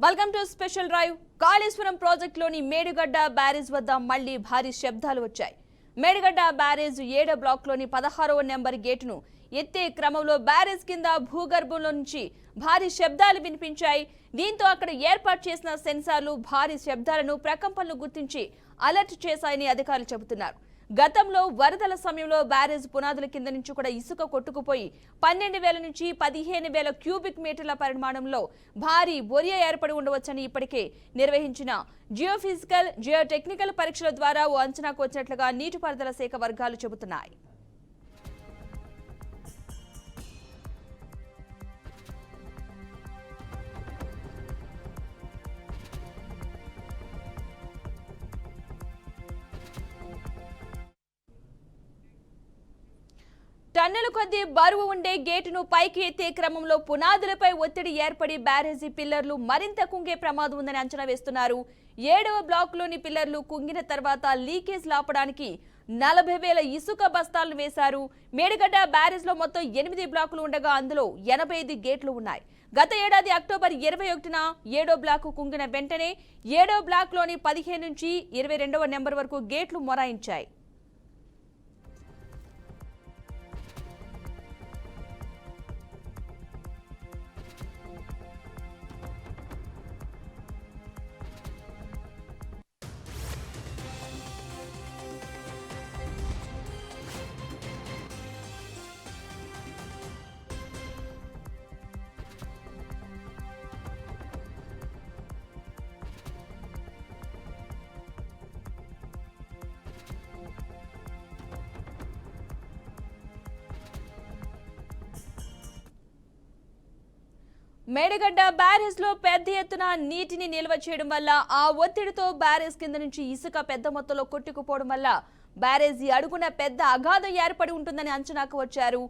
Welcome to special drive. Kaleshwaram ప్రాజెక్టులోని Medigadda barrage వద్ద మళ్లీ భారీ శబ్దాలు వచ్చాయి. మేడిగడ్డ బ్యారేజ్ 7వ బ్లాక్లోని 16వ నెంబర్ గేటును ఎత్తే క్రమంలో బ్యారేజ్ కింద భూగర్భంలో నుంచి భారీ శబ్దాలు వినిపించాయి. దీంతో అక్కడ ఏర్పాటు చేసిన సెన్సార్లు భారీ శబ్దాలను ప్రకంపనలు గుర్తించి అలర్ట్ చేశాయని అధికారులు చెబుతున్నారు. గతంలో వరదల సమయంలో బ్యారేజ్ పునాదుల కింద నుంచి కూడా ఇసుక కొట్టుకుపోయి 12,000 నుంచి 15,000 క్యూబిక్ మీటర్ల పరిమాణంలో భారీ బొరియ ఏర్పడి ఉండవచ్చని ఇప్పటికే నిర్వహించిన జియోఫిజికల్, జియోటెక్నికల్ పరీక్షల ద్వారా ఓ అంచనాకు వచ్చినట్లుగా నీటిపారుదల శాఖ వర్గాలు చెబుతున్నాయి. టన్నుల కొద్దీ బరువు ఉండే గేటును పైకి ఎత్తే క్రమంలో పునాదులపై ఒత్తిడి ఏర్పడి బ్యారేజీ పిల్లర్లు మరింత కుంగే ప్రమాదం ఉందని అంచనా వేస్తున్నారు. 7వ బ్లాక్లోని పిల్లర్లు కుంగిన తర్వాత లీకేజ్ లాపడానికి 40,000 ఇసుక బస్తాలను వేశారు. మేడిగడ్డ బ్యారేజ్లో మొత్తం 8 బ్లాకులు ఉండగా అందులో 85 గేట్లు ఉన్నాయి. గత ఏడాది అక్టోబర్ 21న 7వ బ్లాకు కుంగిన వెంటనే 7వ బ్లాక్లోని 15 నుంచి 22వ నెంబర్ వరకు గేట్లు మొరాయించాయి. మేడిగడ్డ బ్యారేజ్ లో పెద్ద ఎత్తున నీటిని నిల్వ చేయడం వల్ల ఆ ఒత్తిడితో బ్యారేజ్ కింద నుంచి ఇసుక పెద్ద మొత్తంలో కొట్టుకుపోవడం వల్ల బ్యారేజీ అడుగున పెద్ద అగాధం ఏర్పడి ఉంటుందని అంచనాకు వచ్చారు.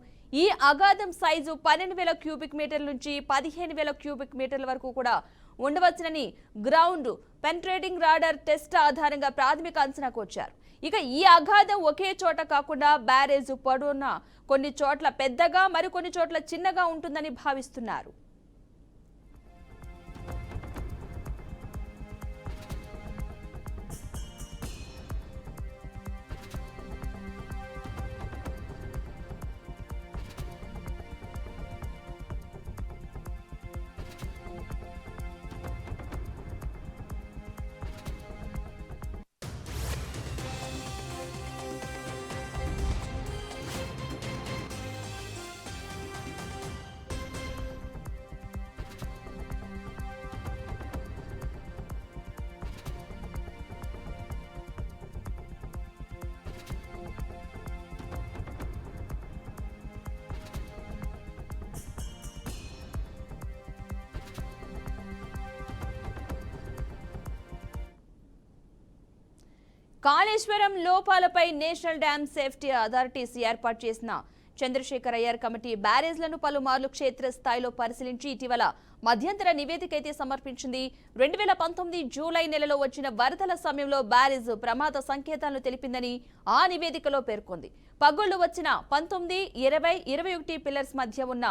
ఈ అగాధం సైజు 12,000 క్యూబిక్ మీటర్ల నుంచి 15,000 క్యూబిక్ మీటర్ల వరకు కూడా ఉండవచ్చునని గ్రౌండ్ పెంట్రేటింగ్ రాడార్ టెస్ట్ ఆధారంగా ప్రాథమిక అంచనాకు వచ్చారు. ఇక ఈ అగాధం ఒకే చోట కాకుండా బ్యారేజ్ పొడవున కొన్ని చోట్ల పెద్దగా మరికొన్ని చోట్ల చిన్నగా ఉంటుందని భావిస్తున్నారు. కాళేశ్వరం లోపాలపై నేషనల్ డ్యామ్ సేఫ్టీ అథారిటీస్ ఏర్పాటు చేసిన చంద్రశేఖర్ అయ్యర్ కమిటీ బ్యారేజ్లను పలుమార్లు క్షేత్రస్థాయిలో పరిశీలించి ఇటీవల మధ్యంతర నివేదిక అయితే సమర్పించింది. 2019 జూలై నెలలో వచ్చిన వరదల సమయంలో బ్యారేజ్ ప్రమాద సంకేతాలను తెలిపిందని ఆ నివేదికలో పేర్కొంది. పగుళ్లు వచ్చిన 19, 20, 21 పిల్లర్స్ మధ్య ఉన్న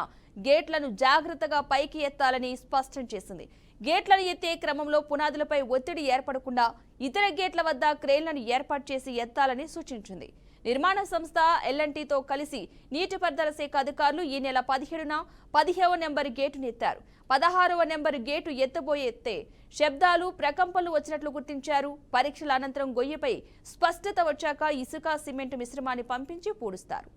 గేట్లను జాగ్రత్తగా పైకి ఎత్తాలని స్పష్టం చేసింది. గేట్లను ఎత్తే క్రమంలో పునాదులపై ఒత్తిడి ఏర్పడకుండా ఇతర గేట్ల వద్ద క్రేన్లను ఏర్పాటు చేసి ఎత్తాలని సూచించింది. నిర్మాణ సంస్థ ఎల్ఎన్టీతో కలిసి నీటిపారుదల శాఖ అధికారులు ఈ నెల 17న 15వ నెంబర్ గేటును ఎత్తారు. 16వ నెంబర్ గేటు ఎత్తబోయే శబ్దాలు, ప్రకంపనలు వచ్చినట్లు గుర్తించారు. పరీక్షల అనంతరం గొయ్యిపై స్పష్టత వచ్చాక ఇసుక, సిమెంట్ మిశ్రమాన్ని పంపించి పూడుస్తారు.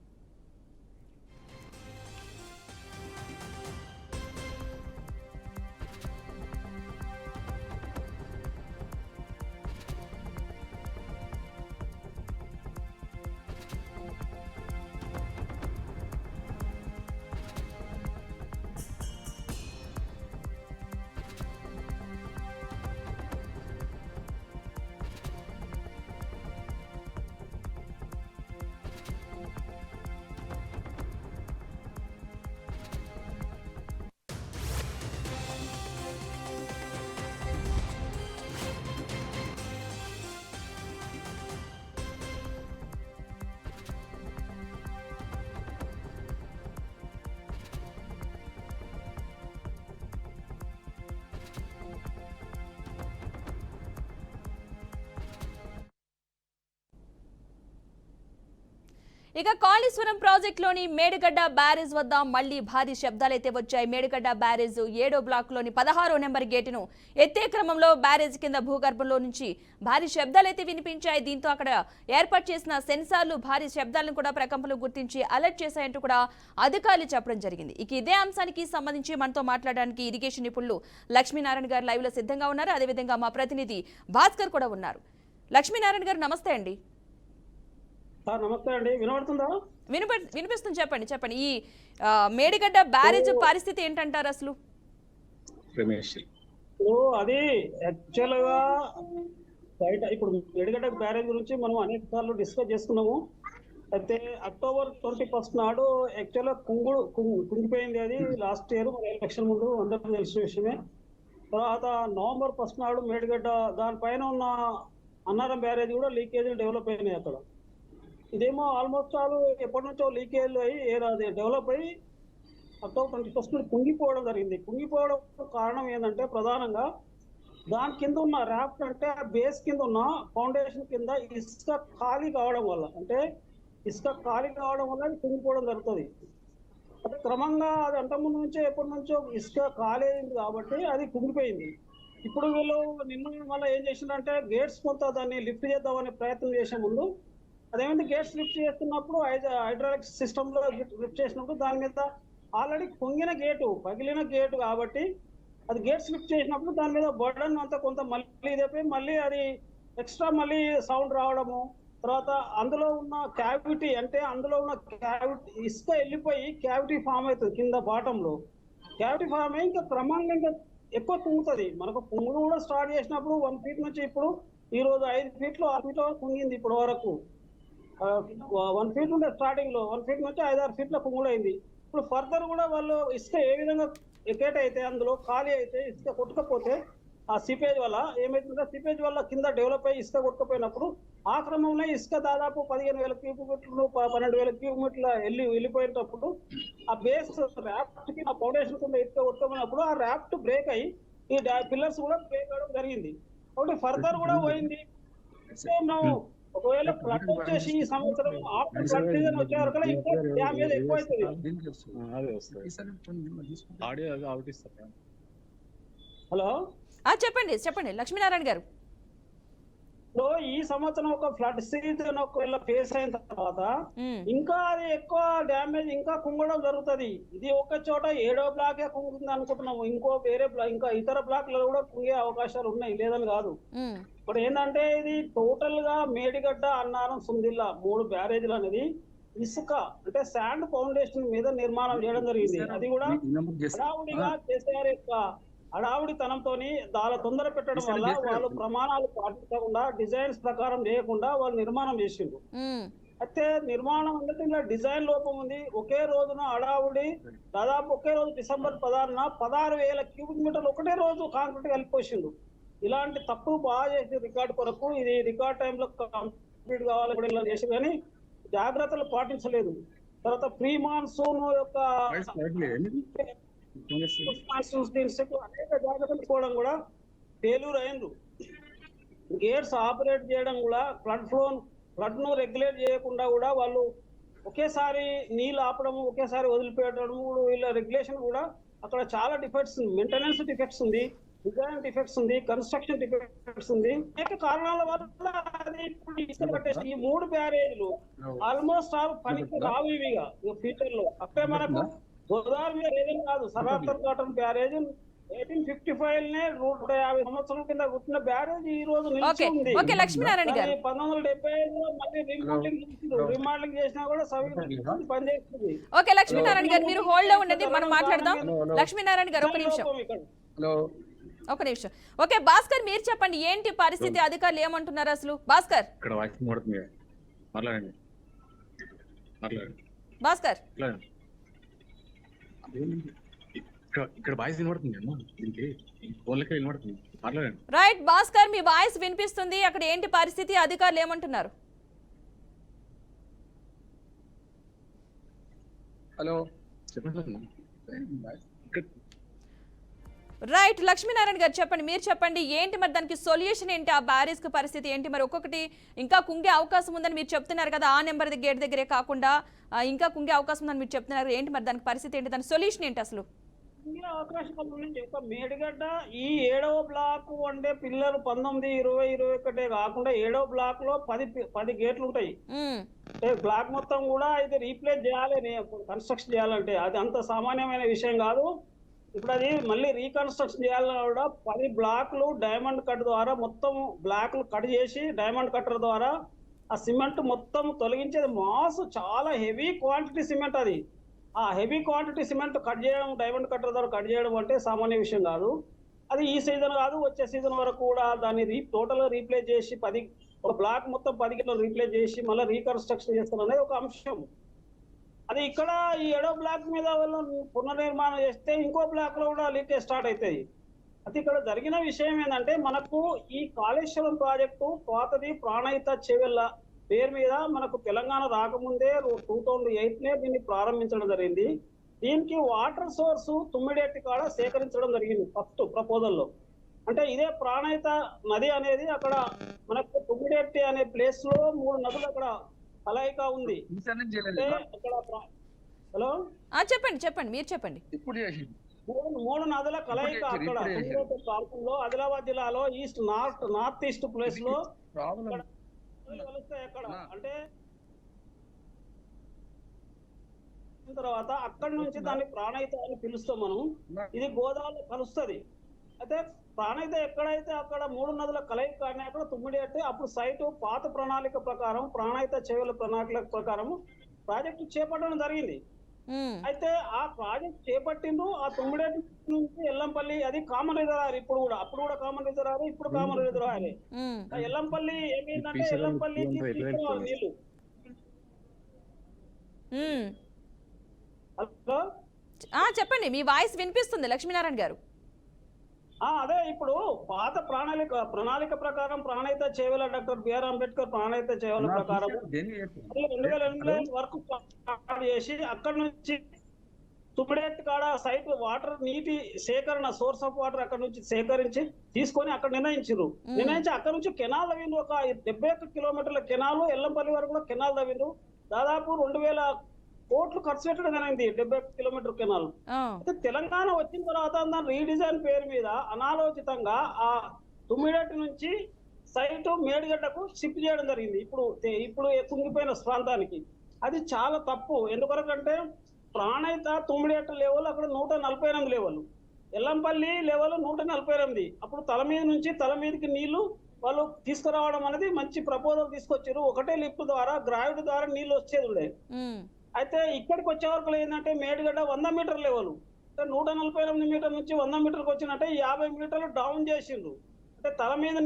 ఇక కాళేశ్వరం ప్రాజెక్టులోని మేడిగడ్డ బ్యారేజ్ వద్ద మళ్లీ భారీ శబ్దాలైతే వచ్చాయి. మేడిగడ్డ బ్యారేజ్ 7వ బ్లాక్లోని 16వ నెంబర్ గేటును ఎత్తే క్రమంలో బ్యారేజ్ కింద భూగర్భంలో నుంచి భారీ శబ్దాలైతే వినిపించాయి. దీంతో అక్కడ ఏర్పాటు చేసిన సెన్సార్లు భారీ శబ్దాలను కూడా ప్రకంపనలు గుర్తించి అలర్ట్ చేశాయంటూ కూడా అధికారులు చెప్పడం జరిగింది. ఇక ఇదే అంశానికి సంబంధించి మనతో మాట్లాడడానికి ఇరిగేషన్ నిపుణులు లక్ష్మీనారాయణ గారు లైవ్ లో సిద్ధంగా ఉన్నారు. అదేవిధంగా మా ప్రతినిధి భాస్కర్ కూడా ఉన్నారు. లక్ష్మీనారాయణ గారు నమస్తే అండి. నమస్తే అండి, వినబడుతుందా? వినిపిస్తుంది, చెప్పండి. ఈ మేడిగడ్డ బ్యారేజ్ పరిస్థితి ఏంటంటారు అసలు? అది యాక్చువల్ గా బయట ఇప్పుడు మేడిగడ్డ బ్యారేజ్ గురించి మనం అనేక సార్లు డిస్కస్ చేసుకున్నాము. అయితే October 21 నాడు యాక్చువల్ గా కుంగిపోయింది. అది లాస్ట్ ఇయర్ ఎలక్షన్ ముందు అందరికీ తెలిసిన విషయమే. తర్వాత November 1 నాడు మేడిగడ్డ దానిపైన ఉన్న అన్నారం బ్యారేజ్ కూడా లీకేజీలు డెవలప్ అయినాయి అక్కడ. ఇదేమో ఆల్మోస్ట్ ఆల్ ఎప్పటి నుంచో లీకేజ్లు అయ్యి డెవలప్ అయ్యి October 21 కుంగిపోవడం జరిగింది. కుంగిపోవడం కారణం ఏంటంటే ప్రధానంగా దాని కింద ఉన్న ర్యాఫ్ట్ అంటే బేస్ కింద ఉన్న ఫౌండేషన్ కింద ఇసుక ఖాళీ కావడం వల్ల అది కుంగిపోవడం జరుగుతుంది. అంటే క్రమంగా అది అంతకుముందు నుంచో ఎప్పటి నుంచో ఇసుక ఖాళీ అయింది కాబట్టి అది కుంగిపోయింది. ఇప్పుడు వీళ్ళు నిన్న వల్ల ఏం చేసిందంటే గేట్స్ కొంత దాన్ని లిఫ్ట్ చేద్దామనే ప్రయత్నం చేసే ముందు అదేమంటే గేట్స్ లిఫ్ట్ చేస్తున్నప్పుడు హైడ్రాలిక్ సిస్టమ్ లో లిఫ్ట్ చేసినప్పుడు దాని మీద ఆల్రెడీ పగిలిన గేటు కాబట్టి అది గేట్స్ లిఫ్ట్ చేసినప్పుడు దాని మీద బర్డన్ అంతా కొంత మళ్ళీ ఇదైపోయి మళ్ళీ అది ఎక్స్ట్రా మళ్ళీ సౌండ్ రావడము, తర్వాత అందులో ఉన్న క్యావిటీ ఇసుక వెళ్ళిపోయి క్యావిటీ ఫామ్ అవుతుంది. కింద బాటంలో క్యావిటీ ఫామ్ అయ్యి ఇంకా క్రమంగా ఇంకా ఎక్కువ కుంగుతుంది. మనకు కుంగుడు కూడా స్టార్ట్ చేసినప్పుడు 1 feet నుంచి ఇప్పుడు ఈ రోజు 5 feet 6 feet కుంగింది. ఇప్పటి వరకు 1 feet ఉండే స్టార్టింగ్ లో 1 feet నుంచి 5-6 feet కుంగుడు అయింది. ఇప్పుడు ఫర్దర్ కూడా వాళ్ళు ఇసుక ఏ విధంగా ఎకేట్ అయితే అందులో ఖాళీ అయితే ఇసుక కొట్టుకపోతే ఆ సిపేజ్ వల్ల ఏమైతుందంటే సిపేజ్ వల్ల కింద డెవలప్ అయ్యి ఇసుక కొట్టుకుపోయినప్పుడు ఆ క్రమంలో ఇసుక దాదాపు 15,000 cubic మీటర్లు 12,000 cubic మీటర్ల వెళ్ళిపోయేటప్పుడు ఆ బేస్ ర్యాఫ్ట్ కి ఆ ఫౌండేషన్ కింద ఇసుక కొట్టుకుపోయినప్పుడు ఆ ర్యాఫ్ట్ బ్రేక్ అయ్యి ఈ పిల్లర్స్ కూడా బ్రేక్ అవడం జరిగింది. కాబట్టి ఫర్దర్ కూడా పోయింది. ఒకవేళ ఫ్లడ్ వచ్చేసి ఈ సంవత్సరం ఆఫ్టర్ ఫ్లడ్ సీజన్ వచ్చే వరకు ఇంకా డ్యామేజ్ ఎక్కువ అవుతుంది. హలో చెప్పండి లక్ష్మీనారాయణ గారు. ఈ సంవత్సరం ఒక ఫ్లడ్ సీజన్ ఒకవేళ ఫేస్ అయిన తర్వాత ఇంకా అది ఎక్కువ డ్యామేజ్ ఇంకా కుంగడం జరుగుతుంది. ఇది ఒక చోట 7వ బ్లాకే కుంగుతుంది అనుకుంటున్నాము. ఇంకా ఇతర బ్లాక్లలో కూడా కుంగే అవకాశాలు ఉన్నాయి, లేదని కాదు. ఇప్పుడు ఏంటంటే ఇది టోటల్ గా మేడిగడ్డ, అన్నారం, సుందిల్లా 3 బ్యారేజీలు అనేది ఇసుక అంటే శాండ్ ఫౌండేషన్ మీద నిర్మాణం చేయడం జరిగింది. అది కూడా హడావుడిగా కేసీఆర్ యొక్క హడావుడితనంతో చాలా తొందర పెట్టడం వల్ల వాళ్ళు ప్రమాణాలు పాటించకుండా డిజైన్స్ ప్రకారం చేయకుండా వాళ్ళు నిర్మాణం చేసిండ్రు. అయితే నిర్మాణం అంటే ఇలా డిజైన్ లోపం ఉంది. ఒకే రోజున హడావుడి దాదాపు ఒకే రోజు December 16న 16,000 cubic మీటర్లు ఒకటే రోజు కాంక్రీట్ కలిపిపోసిండు. ఇలాంటి తప్పులు బాగా చేసి రికార్డు కొరకు ఇది రికార్డ్ టైంలో కంప్లీట్ కావాలి కూడా ఇలా చేసి కానీ జాగ్రత్తలు పాటించలేదు. తర్వాత ప్రీ మాన్సూన్ యొక్క అనేక జాగ్రత్తలు తీసుకోవడం కూడా ఫెయిల్యూర్ అయింది. గేట్స్ ఆపరేట్ చేయడం కూడా ఫ్లడ్ ను రెగ్యులేట్ చేయకుండా కూడా వాళ్ళు ఒకేసారి నీళ్ళు ఆపడము, ఒకేసారి వదిలిపెట్టడము, వీళ్ళ రెగ్యులేషన్ కూడా అక్కడ చాలా డిఫెక్ట్స్ ఉంది. మెయింటెనెన్స్ డిఫెక్ట్స్ ఉంది, డిజైన్ డిఫెక్ట్స్ ఉంది, కన్స్ట్రక్షన్ డిఫెక్ట్స్ ఉంది. అనేక కారణాల వల్ల అది ఇప్పుడు ఇసుక కట్టేసి ఈ 3 బ్యారేజ్లు ఆల్మోస్ట్ ఆల్ పనికి రావు ఇవిగా ఫ్యూచర్ లో. అప్పుడే మనకు గోదావరి ఏదేం కాదు, సరాఫర్ కాటన్ బ్యారేజ్ 1855 నే 150 సంవత్సరాల కింద పుట్టిన బ్యారేజ్ ఈ రోజు నిలిచి ఉంది. 1975 లో మళ్ళీ రీమోడలింగ్ చేసినా కూడా పనిచేస్తుంది. ఓకే లక్ష్మీనారాయణ గారు మీరు హోల్డ్ లో ఉండండి, మనం మాట్లాడదాం. లక్ష్మీనారాయణ గారు ఒక నిమిషం. ఓకే భాస్కర్ మీరు చెప్పండి, ఏంటి పరిస్థితి, అధికారులు ఏమంటున్నారు అసలు? భాస్కర్ రైట్ భాస్కర్ మీ వాయిస్ వినిపిస్తుంది. అక్కడ ఏంటి పరిస్థితి, అధికారులు ఏమంటున్నారు? హలో చెప్పండి. రైట్, లక్ష్మీనారాయణ గారు చెప్పండి, మీరు చెప్పండి ఏంటి మరి దానికి సొల్యూషన్ ఏంటి, ఆ బ్యారేజ్ కి పరిస్థితి ఏంటి? మరి ఒక్కొక్కటి ఇంకా కుంగే అవకాశం ఉందని మీరు చెప్తున్నారు కదా, ఆ నెంబర్ గేట్ దగ్గరే కాకుండా ఇంకా కుంగే అవకాశం ఉందని మీరు చెప్తున్నారు, ఏంటి మరి దానికి పరిస్థితి ఏంటి, దాని సొల్యూషన్ ఏంటి అసలు? ఇందులో అవకాశాలు ఉన్నాయి. ఒక మేడిగడ్డ ఈ 7వ బ్లాక్ అంటే పిల్లలు 19, 20, 21 కాకుండా 7వ బ్లాక్ లో 10 గేట్లు ఉంటాయి. ఉమ్, అంటే బ్లాక్ మొత్తం కూడా అయితే రీప్లేస్ చేయాలి, కన్స్ట్రక్షన్ చేయాలంటే అది అంత సామాన్యమైన విషయం కాదు. ఇప్పుడు అది మళ్ళీ రీకన్స్ట్రక్షన్ చేయాలన్నా కూడా 10 బ్లాక్లు డైమండ్ కట్ ద్వారా మొత్తం బ్లాక్లు కట్ చేసి డైమండ్ కట్టర్ ద్వారా ఆ సిమెంట్ మొత్తం తొలగించేది. మాస్ చాలా హెవీ క్వాంటిటీ సిమెంట్ అది. ఆ హెవీ క్వాంటిటీ సిమెంట్ కట్ చేయడం, డైమండ్ కట్టర్ ద్వారా కట్ చేయడం అంటే సామాన్య విషయం కాదు. అది ఈ సీజన్ కాదు, వచ్చే సీజన్ వరకు కూడా దాన్ని టోటల్ గా రీప్లేస్ చేసి ఒక బ్లాక్ మొత్తం 10 కిలో రీప్లేస్ చేసి మళ్ళీ రీకన్స్ట్రక్షన్ చేస్తారు అనేది ఒక అంశం. అది ఇక్కడ ఈ 7వ బ్లాక్ మీద వాళ్ళు పునర్నిర్మాణం చేస్తే ఇంకో బ్లాక్ లో కూడా లీకేజ్ స్టార్ట్ అవుతాయి. అది ఇక్కడ జరిగిన విషయం ఏంటంటే మనకు ఈ కాళేశ్వరం ప్రాజెక్టు పాతది ప్రాణహిత చెవెళ్ళ పేరు మీద మనకు తెలంగాణ రాకముందే 2008 దీన్ని ప్రారంభించడం జరిగింది. దీనికి వాటర్ సోర్స్ తుమ్మిడేటి కాడ సేకరించడం జరిగింది ఫస్ట్ ప్రపోజల్లో. అంటే ఇదే ప్రాణహిత నది అనేది అక్కడ మనకు తుమ్మిడేటి అనే ప్లేస్ లో 3 నదులు అక్కడ కలయిక ఉంది. అంటే అక్కడ హలో చెప్పండి చెప్పండి, మీరు చెప్పండి. ఇప్పుడు చేసింది 3 నదుల కలయిక అక్కడ తుమ్మిడేటి ప్రాంతంలో ఆదిలాబాద్ జిల్లాలో ఈస్ట్ నార్త్ ఈస్ట్ ప్లేస్ లో ప్రాబ్లం కలుస్తాయి. అక్కడ అంటే తర్వాత అక్కడి నుంచి దాన్ని ప్రాణహిత అని పిలుస్తాం మనం. ఇది గోదావరి కలుస్తుంది. అయితే ప్రాణహిత ఎక్కడైతే అక్కడ 3 నదుల కలయిక కానీ అక్కడ తుమ్మిడేటి అప్పుడు సైటు పాత ప్రణాళిక ప్రకారం ప్రాణహిత చెవుల ప్రణాళిక ప్రకారం ప్రాజెక్టు చేపట్టడం జరిగింది. అయితే ఆ ప్రాజెక్ట్ చేపట్టిండ్రు. ఆ తుమ్మిడేటి నుంచి ఎల్లంపల్లి అది కామన్ రిజర్వాయర్, అప్పుడు కూడా కామన్ రిజర్వాయర్, ఇప్పుడు కామన్ రిజర్వాయర్. ఎల్లంపల్లి ఏమైందంటే ఎల్లంపల్లి నీళ్లు హలో చెప్పండి, మీ వాయిస్ వినిపిస్తుంది లక్ష్మీనారాయణ గారు. అదే ఇప్పుడు పాత ప్రణాళిక ప్రకారం ప్రాణహిత చేవెల డాక్టర్ బిఆర్ అంబేద్కర్ ప్రాణహిత చేవెల ప్రకారం 2008 వరకు స్టార్ట్ చేసి అక్కడ నుంచి తుమ్మిడేటి కాడ సైట్ వాటర్ నీటి సేకరణ సోర్స్ ఆఫ్ వాటర్ అక్కడ నుంచి సేకరించి తీసుకొని అక్కడ నిర్ణయించి అక్కడ నుంచి కెనాల్ తవ్విండ్రు. ఒక 71 కిలోమీటర్ల కెనాల్ ఎల్లంపల్లి వరకు కూడా కెనాల్ తవ్విండ్రు. దాదాపు 2000 కోట్లు ఖర్చు పెట్టడం జరిగింది 71 కిలోమీటర్ కెనాల్. అయితే తెలంగాణ వచ్చిన తర్వాత దాని రీడిజైన్ పేరు మీద అనాలోచితంగా ఆ తుమ్మిడేటి నుంచి సైట్ మేడిగడ్డకు షిఫ్ట్ చేయడం జరిగింది. ఇప్పుడు కుంగిపోయిన ప్రాంతానికి అది చాలా తప్పు. ఎందుకంటే ప్రాణహిత తుమ్మిడేటి లెవెల్ అక్కడ 148 లెవెల్, ఎల్లంపల్లి లెవెల్ 148. అప్పుడు తల మీదకి నీళ్లు వాళ్ళు తీసుకురావడం అనేది మంచి ప్రపోజల్ తీసుకొచ్చారు. ఒకటే లిఫ్ట్ ద్వారా గ్రావిటీ ద్వారా నీళ్లు వచ్చేది ఉండే. అయితే ఇక్కడికి వచ్చే వరకు ఏంటంటే మేడిగడ్డ 100 మీటర్ లెవెల్, అంటే 148 మీటర్ నుంచి 100 మీటర్కి వచ్చినట్టే 50 మీటర్లు డౌన్ చేసిండ్రు. అంటే తల మీద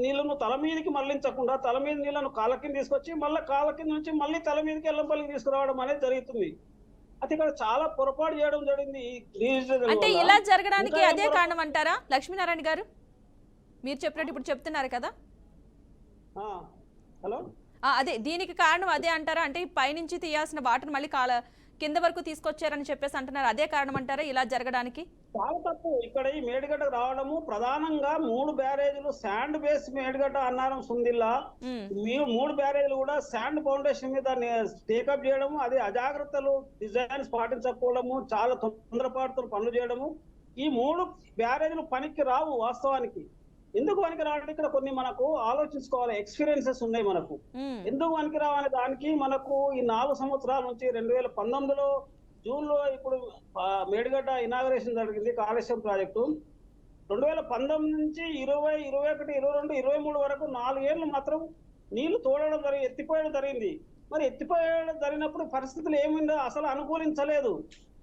నీళ్లను తల మీదకి మళ్లించకుండా తల మీద నీళ్లను కాళ్ళ కింద తీసుకొచ్చి మళ్ళీ కాళ్ళ కింద నుంచి మళ్ళీ తల మీదకి ఎల్లంపల్లికి తీసుకురావడం అనేది జరుగుతుంది. అది ఇక్కడ చాలా పొరపాటు చేయడం జరిగింది. అంటే ఇలా జరగడానికి అదే కారణం అంటారా లక్ష్మీనారాయణ గారు? మీరు చెప్పినట్టు ఇప్పుడు చెప్తున్నారు కదా, హలో అదే దీనికి కారణం అదే అంటారా? అంటే పైనుంచి తీయాల్సిన వాటర్ మళ్ళీ కింద వరకు తీసుకొచ్చారని చెప్పేసి అంటున్నారు, అదే కారణం అంటారా ఇలా జరగడానికి? చాలా తప్పు. ఇక్కడ ఈ మేడిగడ్డ రావడము ప్రధానంగా 3 బ్యారేజీలు శాండ్ బేస్ మేడిగడ్డ అన్నారం సుందిల్లా 3 బ్యారేజీలు కూడా శాండ్ ఫౌండేషన్ మీద టేకప్ చేయడము, అది అజాగ్రత్తలు డిజైన్స్ పాటించకపోవడము, చాలా తొందరపాటుతో పనులు చేయడము. ఈ 3 బ్యారేజీలు పనికి రావు. వాస్తవానికి ఎందుకు పనికి రావంటే ఇక్కడ కొన్ని మనకు ఆలోచించుకోవాలి, ఎక్స్పీరియన్సెస్ ఉన్నాయి మనకు. ఎందుకు పనికి రావనే దానికి మనకు ఈ 4 సంవత్సరాల నుంచి 2019లో జూన్ లో ఇప్పుడు మేడిగడ్డ ఇనాగరేషన్ జరిగింది కాళేశ్వరం ప్రాజెక్టు. 2019 నుంచి 20, 21, 22, 23 వరకు 4 ఏళ్ళు మాత్రం నీళ్లు తోడడం ఎత్తిపోయడం జరిగింది. మరి ఎత్తిపోయడం జరిగినప్పుడు పరిస్థితులు ఏమైందో అసలు అనుకూలించలేదు.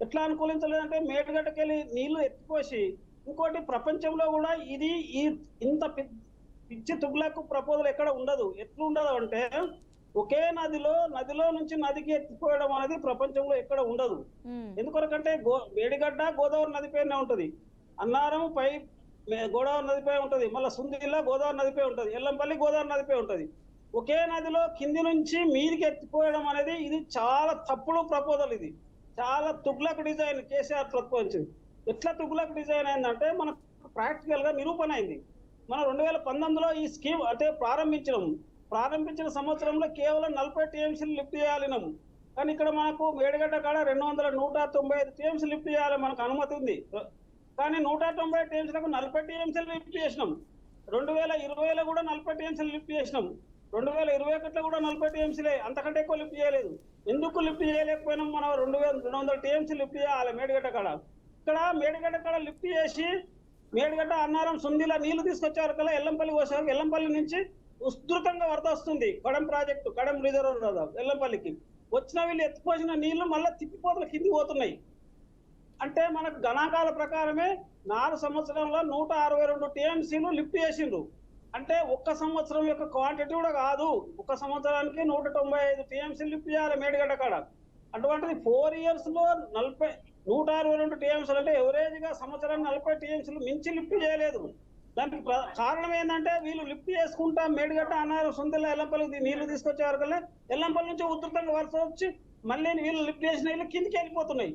ఎట్లా అనుకూలించలేదంటే మేడిగడ్డకెళ్ళి నీళ్లు ఎత్తిపోసి, ఇంకోటి ప్రపంచంలో కూడా ఇది ఇంత పిచ్చి తుగ్లక్ ప్రపోజల్ ఎక్కడ ఉండదు. ఎట్లుండదు అంటే ఒకే నదిలో నుంచి నదికి ఎత్తిపోయడం అనేది ప్రపంచంలో ఎక్కడ ఉండదు. ఎందుకొరకంటే మేడిగడ్డ గోదావరి నదిపైనే ఉంటది, అన్నారం పై గోదావరి నదిపై ఉంటది, మళ్ళీ సుందిల్లా గోదావరి నదిపై ఉంటది, ఎల్లంపల్లి గోదావరి నదిపై ఉంటది. ఒకే నదిలో కింది నుంచి మీదికి ఎత్తిపోయడం అనేది ఇది చాలా తప్పుడు ప్రపోజల్. ఇది చాలా తుగ్లక్ డిజైన్ కేసీఆర్ ప్రపోజించింది. ఎట్లా తుగులకు డిజైన్ అయిందంటే మనకు ప్రాక్టికల్ గా నిరూపణ అయింది. మనం 2019లో ఈ స్కీమ్ అంటే ప్రారంభించిన సంవత్సరంలో కేవలం 40 టీఎంసీలు లిఫ్ట్ చేయాలినాము. కానీ ఇక్కడ మనకు మేడిగడ్డ కాడ 195 టీఎంసీ లిఫ్ట్ చేయాలి, మనకు అనుమతి ఉంది. కానీ 190 టీఎంసీలకు 40 టీఎంసీలు లిఫ్ట్ చేసినాం. 2020లో కూడా 40 టీఎంసీలు లిఫ్ట్ చేసినాం. 2021లో కూడా 40 టీఎంసీలే, అంతకంటే ఎక్కువ లిఫ్ట్ చేయలేదు. ఎందుకు లిఫ్ట్ చేయలేకపోయినాం? మనం 200 టీఎంసీ లిఫ్ట్ చేయాలి మేడిగడ్డ కాడ. ఇక్కడ మేడిగడ్డ కాడ లిఫ్ట్ చేసి మేడిగడ్డ, అన్నారం, సుందిల నీళ్లు తీసుకొచ్చారు కదా, ఎల్లంపల్లి పోసారు. ఎల్లంపల్లి నుంచి ఉధృతంగా వరద వస్తుంది. కడెం ప్రాజెక్టు, కడెం రిజర్వ్ ఎల్లంపల్లికి వచ్చిన వీళ్ళు ఎత్తిపోసిన నీళ్లు మళ్ళీ తిప్పిపోతల కింది పోతున్నాయి. అంటే మనకు గణాంకాల ప్రకారమే 4 సంవత్సరంలో 162 టీఎంసీలు లిఫ్ట్ చేసిండ్రు. అంటే ఒక్క సంవత్సరం యొక్క క్వాంటిటీ కూడా కాదు, ఒక సంవత్సరానికి 195 టీఎంసీలు లిఫ్ట్ చేయాలి మేడిగడ్డ కాడ. అటువంటిది 4 ఇయర్స్ లో 162 టీఎంసీలు అంటే ఎవరేజ్ గా సంవత్సరానికి 40 టీఎంసీలు మించి లిఫ్ట్ చేయలేదు. దానికి కారణం ఏంటంటే వీళ్ళు లిఫ్ట్ చేసుకుంటా మేడిగడ్డ, అన్నారు, సొంతల, ఎల్లంపల్లికి నీళ్లు తీసుకొచ్చేవారు కదా, ఎల్లంపల్లి నుంచి ఉధృతంగా వరుస వచ్చి మళ్ళీ వీళ్ళు లిఫ్ట్ చేసిన నీళ్ళు కిందికి వెళ్ళిపోతున్నాయి.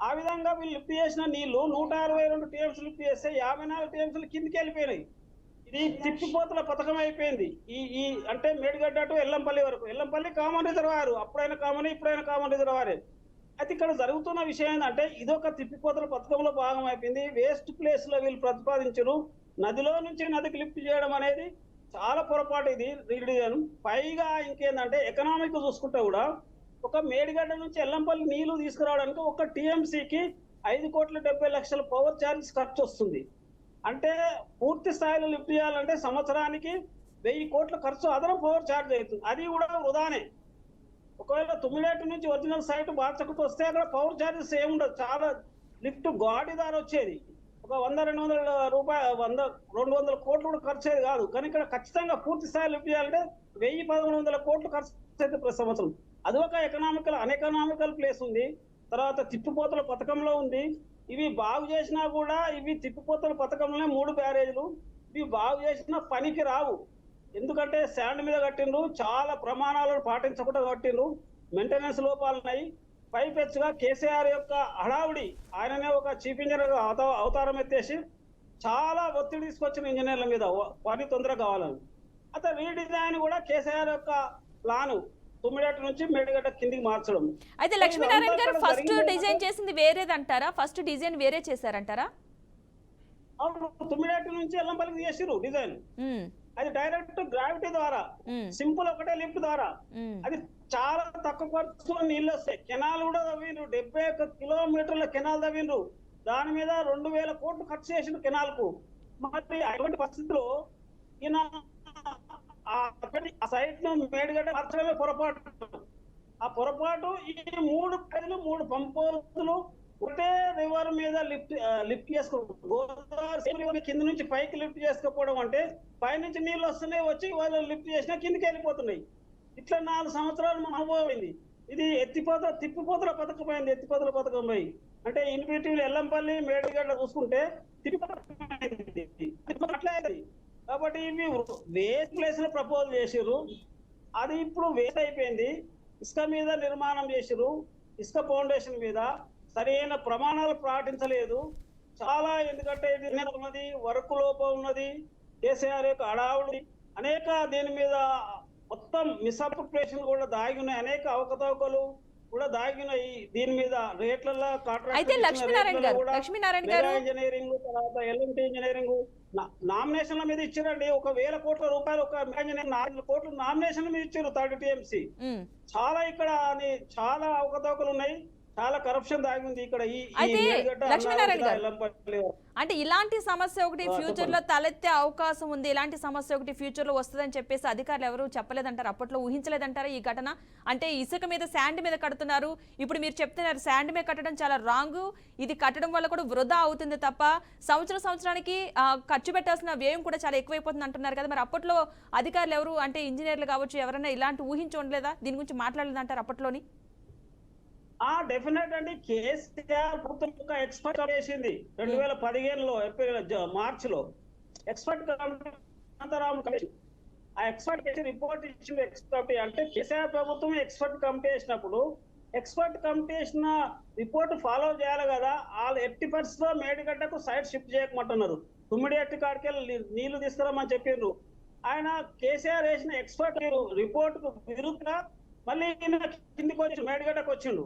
ఆ విధంగా వీళ్ళు లిఫ్ట్ చేసిన నీళ్లు 162 టీఎంసీలు లిఫ్ట్ చేస్తే 54 టీఎంసీలు కిందికి వెళ్ళిపోయినాయి. ఇది తిప్పిపోతల పథకం అయిపోయింది. ఈ అంటే మేడిగడ్డ టు ఎల్లంపల్లి వరకు. ఎల్లంపల్లి కామన్ రిజర్వాయర్, అప్పుడైనా కామన్, ఇప్పుడైనా కామన్ రిజర్వాయర్. అయితే ఇక్కడ జరుగుతున్న విషయం ఏంటంటే ఇదొక తిప్పిపోతల పథకంలో భాగం అయిపోయింది. వేస్ట్ ప్లేస్ లో వీళ్ళు ప్రతిపాదించరు. నదిలో నుంచి నదికి లిఫ్ట్ చేయడం అనేది చాలా పొరపాటు. ఇది రీడిజన్. పైగా ఇంకేందంటే ఎకనామిక్ చూసుకుంటే కూడా ఒక మేడిగడ్డ నుంచి ఎల్లంపల్లి నీళ్లు తీసుకురావడానికి ఒక టీఎంసీకి 5,70,00,000 పవర్ ఛార్జెస్ ఖర్చు వస్తుంది. అంటే పూర్తి స్థాయిలో లిఫ్ట్ చేయాలంటే సంవత్సరానికి 1000 కోట్ల ఖర్చు అదనం పవర్ ఛార్జ్ అవుతుంది. అది కూడా వృధానే. ఒకవేళ తుమ్మిలేటి నుంచి ఒరిజినల్ సైట్ బార్చకుట్టు వస్తే అక్కడ పవర్ ఛార్జెస్ ఏముండదు. చాలా లిఫ్ట్ గాడి దారి వచ్చేది. ఒక 100-200 రూపాయలు, 100-200 కోట్లు కూడా ఖర్చు అయ్యేది కాదు. కానీ ఇక్కడ ఖచ్చితంగా పూర్తి స్థాయి లిఫ్ట్ చేయాలంటే 1000-1100 కోట్లు ఖర్చు అయితే ప్రతి సంవత్సరం. అది ఒక అన్ఎకనామికల్ ప్లేస్ ఉంది. తర్వాత తిప్పిపోతల పథకంలో ఉంది. ఇవి బాగు చేసినా కూడా ఇవి తిప్పిపోతల పథకంలోనే 3 బ్యారేజ్లు. ఇవి బాగు చేసినా పనికి రావు. ఎందుకంటే శాండ్ మీద కట్టిండ్రు, చాలా ప్రమాణాలను పాటించకుండా కట్టిండ్రు, మెయింటెనెన్స్ లోపాలు ఉన్నాయి. పైపెచ్చుగా కేసీఆర్ యొక్క హడావుడి, ఆయననే ఒక చీఫ్ ఇంజనీర్ అవతారం ఎత్తేసి చాలా ఒత్తిడి తీసుకొచ్చిన ఇంజనీర్ల మీద పని తొందరగా కావాలని. అయితే రీడిజైన్ కూడా కేసీఆర్ యొక్క ప్లాను తుమ్మిడేట నుంచి మేడిగడ్డ కిందికి మార్చడం. అయితే లక్ష్మీనారాయణ గారు ఫస్ట్ డిజైన్ చేసింది వేరేదంటారా? ఫస్ట్ డిజైన్ వేరే చేశారంటారా? అవును, తుమ్మిడేట నుంచి ఎల్లంపల్లికి చేసిరు డిజైన్. అది డైరెక్ట్ గ్రావిటీ ద్వారా, సింపుల్ ఒకటే లిఫ్ట్ ద్వారా. అది చాలా తక్కువ ఖర్చులో నీళ్ళు వస్తాయి. కెనాల్ కూడా తవ్విండ్రు, 71 కిలోమీటర్ల కెనాల్ తవ్విండ్రు. దాని మీద 2000 కోట్లు ఖర్చు చేసిన కెనాల్ కు. మరి అటువంటి పరిస్థితిలో ఈయన ఆ సైట్ ను మేడిగడ్డ మార్చడమే పొరపాటు. ఆ పొరపాటు ఈ 3 ప్రజలు 3 పంపోతులు ఒకటే రివర్ మీద లిఫ్ట్ గోదావరి కింద నుంచి పైకి లిఫ్ట్ చేసుకోవడం అంటే పైనుంచి నీళ్ళు వస్తున్నాయి, వచ్చి వాళ్ళు లిఫ్ట్ చేసినా కిందికి వెళ్ళిపోతున్నాయి. ఇట్లా 4 సంవత్సరాలు మన అనుభవం అయింది. ఇది తిప్పిపోతల పథకం అయింది. ఎత్తిపోతల పథకం పోయి అంటే ఇన్ఫినిటివ్ ఎల్లంపల్లి మేడిగడ్డ చూసుకుంటే అట్లా అయింది. కాబట్టి ఇవి వేస్ట్ ప్లేస్ లో ప్రపోజ్ చేసిర్రు. అది ఇప్పుడు వేస్ట్ అయిపోయింది. ఇసుక మీద నిర్మాణం చేసిర్రు, ఇసుక ఫౌండేషన్ మీద సరైన ప్రమాణాలు పాటించలేదు. చాలా, ఎందుకంటే ఇది ఉన్నది, వర్క్ లోపం ఉన్నది, కేసీఆర్ యొక్క అడావుడి, అనేక దీని మీద మొత్తం మిస్అప్రోప్రియేషన్ కూడా దాగి ఉన్నాయి. అనేక అవకతవకలు కూడా దాగి ఉన్నాయి దీని మీద. రేట్లలో ఇంజనీరింగ్, తర్వాత ఎల్ఎన్టీ ఇంజనీరింగ్ నామినేషన్ల మీద ఇచ్చారండి. 1,000 కోట్ల రూపాయలు ఒక ఇంజనీర్ 4 కోట్లు నామినేషన్ల మీద ఇచ్చారు 30 టీఎంసీ. చాలా ఇక్కడ చాలా అవకతవకలు ఉన్నాయి, చాలా కరప్షన్ దాగి ఉంది ఇక్కడ. అంటే ఇలాంటి సమస్య ఒకటి ఫ్యూచర్ లో తలెత్తే అవకాశం ఉంది, ఇలాంటి సమస్య ఒకటి ఫ్యూచర్ లో వస్తుందని చెప్పేసి అధికారులు ఎవరు చెప్పలేదంటారు, అప్పట్లో ఊహించలేదంటారా ఈ ఘటన? అంటే ఇసుక మీద శాండ్ మీద కడుతున్నారు, ఇప్పుడు మీరు చెప్తున్నారు శాండ్ మీద కట్టడం చాలా రాంగ్, ఇది కట్టడం వల్ల కూడా వృధా అవుతుంది తప్ప సంవత్సరానికి ఖర్చు పెట్టాల్సిన వ్యయం కూడా చాలా ఎక్కువైపోతుంది అంటున్నారు కదా. మరి అప్పట్లో అధికారులు ఎవరు, అంటే ఇంజనీర్లు కావచ్చు, ఎవరైనా ఇలాంటి ఊహించి ఉండలేదా, దీని గురించి మాట్లాడలేదంటారు అప్పట్లోని? డెఫినెట్ అండి. కేసీఆర్ ప్రభుత్వం ఒక ఎక్స్పర్ట్ చేసింది 2015లో మార్చిలో ఎక్స్పర్ట్ కమిటీ. ఆ ఎక్స్పర్ట్ రిపోర్ట్ ఇచ్చింది. ఎక్స్పర్ట్ అంటే కేసీఆర్ ప్రభుత్వం ఎక్స్పర్ట్ కమిటీ వేసినప్పుడు ఎక్స్పర్ట్ కమిటీ వేసిన రిపోర్ట్ ఫాలో చేయాలి కదా. వాళ్ళు ఎట్టి పరిస్థితిలో మేడిగడ్డకు సైడ్ షిఫ్ట్ చేయకమంటున్నారు. తుమ్మిడిహట్టి కాడికెళ్ళి నీళ్లు తీసుకురామని చెప్పిండ్రు. ఆయన కేసీఆర్ వేసిన ఎక్స్పర్ట్ రిపోర్ట్ కు విరుద్ధంగా మళ్ళీ కిందికి వచ్చి మేడిగడ్డకు వచ్చిండు.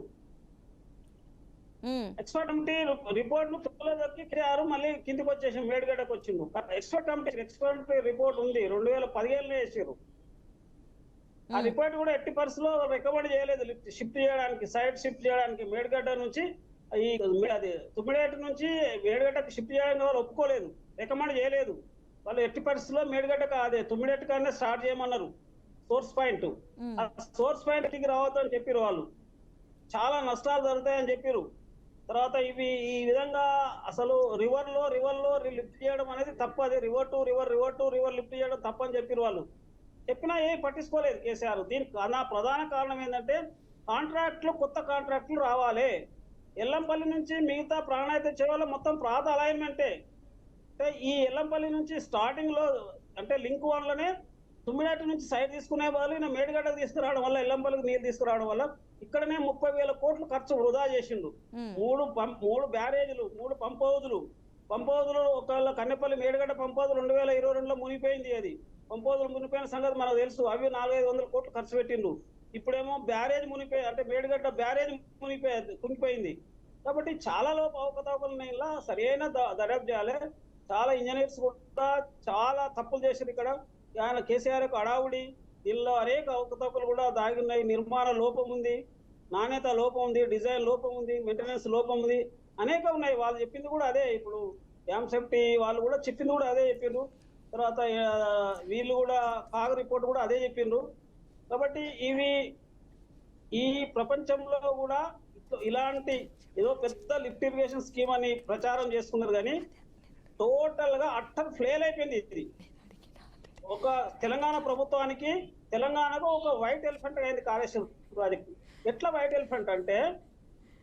ఎక్స్పర్ట్ కమిటీ రిపోర్ట్ ను తుప్పలో దొక్కి కేసీఆర్ మళ్ళీ కిందికి వచ్చేసి మేడిగడ్డకు వచ్చిండు. ఎక్స్పర్ట్ రిపోర్ట్ ఉంది, 2017 వేసారు. ఆ రిపోర్ట్ కూడా ఎట్టి పరిస్థితిలో రికమెండ్ చేయలేదు షిఫ్ట్ చేయడానికి, సైడ్ షిఫ్ట్ చేయడానికి. మేడిగడ్డ నుంచి అది తుమ్మిడిహట్టి నుంచి మేడిగడ్డకు షిఫ్ట్ చేయడానికి వాళ్ళు ఒప్పుకోలేదు, రికమెండ్ చేయలేదు. వాళ్ళు ఎట్టి పరిస్థితుల్లో మేడిగడ్డ అదే తుమ్మిడిహట్టి కానీ స్టార్ట్ చేయమన్నారు. సోర్స్ పాయింట్, ఆ సోర్స్ పాయింట్ కి రావద్దు అని చెప్పారు. వాళ్ళు చాలా నష్టాలు జరుగుతాయని చెప్పారు. తర్వాత ఇవి ఈ విధంగా అసలు రివర్ లో లిఫ్ట్ చేయడం అనేది తప్పది. రివర్ టు రివర్ లిఫ్ట్ చేయడం తప్పని చెప్పారు. వాళ్ళు చెప్పినా ఏం పట్టించుకోలేదు కేసీఆర్. దీనికి ప్రధాన కారణం ఏంటంటే కొత్త కాంట్రాక్టులు రావాలి. ఎల్లంపల్లి నుంచి మిగతా ప్రాణాయిత చెరువులో మొత్తం ప్రాంత అలైన్మెంటే. అంటే ఈ ఎల్లంపల్లి నుంచి స్టార్టింగ్ లో అంటే లింక్ వన్లోనే తుమ్మిడిహట్టి నుంచి సైడ్ తీసుకునే వాళ్ళు ఈయన మేడిగడ్డకు తీసుకురావడం వల్ల, ఎల్లంపల్లికి నీళ్ళు తీసుకురావడం వల్ల ఇక్కడనే 30,000 కోట్లు ఖర్చు వృధా చేసిండు. 3 బ్యారేజీలు, 3 పంప్ హౌజులు. ఒకవేళ కన్నెపల్లి మేడిగడ్డ పంప్ హౌజ్ 2022లో మునిగిపోయింది. అది పంప్ హౌజులు మునిగిపోయిన సంగతి మనకు తెలుసు. అవి 400-500 కోట్లు ఖర్చు పెట్టిండు. ఇప్పుడేమో బ్యారేజ్ మునిగిపోయి అంటే మేడిగడ్డ బ్యారేజ్ కుంగిపోయింది. కాబట్టి చాలా లోపు అవకతవకలు ఇలా సరైన దర్యాప్తు చేయాలి. చాలా ఇంజనీర్స్ కూడా చాలా తప్పులు చేశారు ఇక్కడ. ఆయన కేసీఆర్ యొక్క అడావుడి దీనిలో అనేక అవకతవకలు కూడా దాగి ఉన్నాయి. నిర్మాణ లోపం ఉంది, నాణ్యత లోపం ఉంది, డిజైన్ లోపం ఉంది, మెయింటెనెన్స్ లోపం ఉంది, అనేక ఉన్నాయి. వాళ్ళు చెప్పింది కూడా అదే. ఇప్పుడు డ్యామ్ సేఫ్టీ వాళ్ళు కూడా చెప్పింది కూడా అదే చెప్పిండ్రు. తర్వాత వీళ్ళు కూడా కాగ్ రిపోర్ట్ కూడా అదే చెప్పిండ్రు. కాబట్టి ఈ ప్రపంచంలో కూడా ఇలాంటి ఏదో పెద్ద లిఫ్ట్ ఇరిగేషన్ స్కీమ్ అని ప్రచారం చేసుకున్నారు, కానీ టోటల్ గా అట్టర్ ఫెయిల్ అయిపోయింది. ఇది ఒక తెలంగాణ ప్రభుత్వానికి, తెలంగాణకు ఒక వైట్ ఎలిఫెంట్ అయింది కాళేశ్వరం ప్రాజెక్టు. ఎట్లా వైట్ ఎలిఫెంట్ అంటే